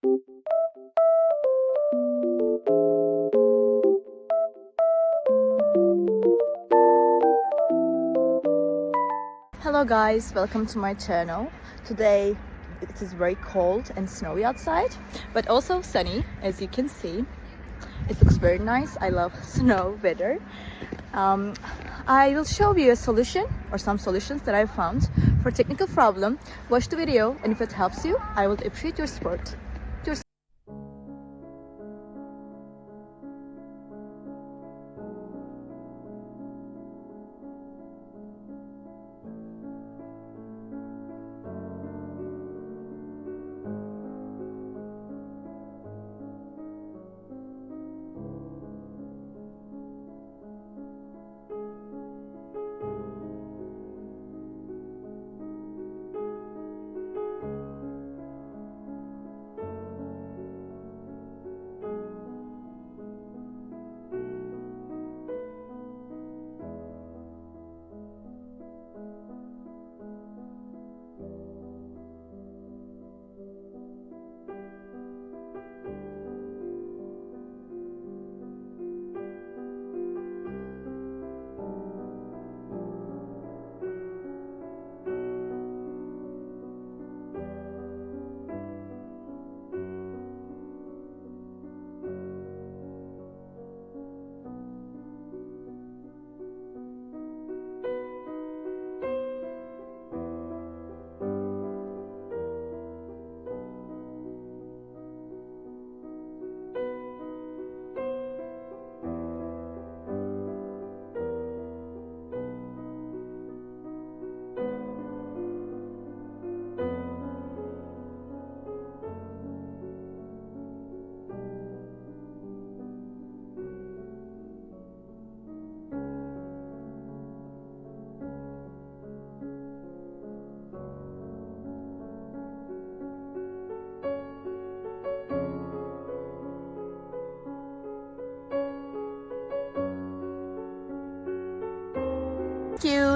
Hello guys, welcome to my channel. Today it is very cold and snowy outside, but also sunny, as you can see. It looks very nice. I love snow weather. I will show you a solution or some solutions that I found for technical problem. Watch the video, and if it helps you, I would appreciate your support.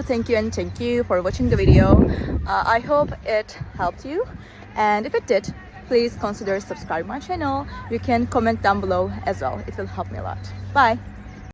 Thank you for watching the video. I hope it helped you, and if it did, please consider subscribe my channel. You can comment down below as well. It will help me a lot. Bye.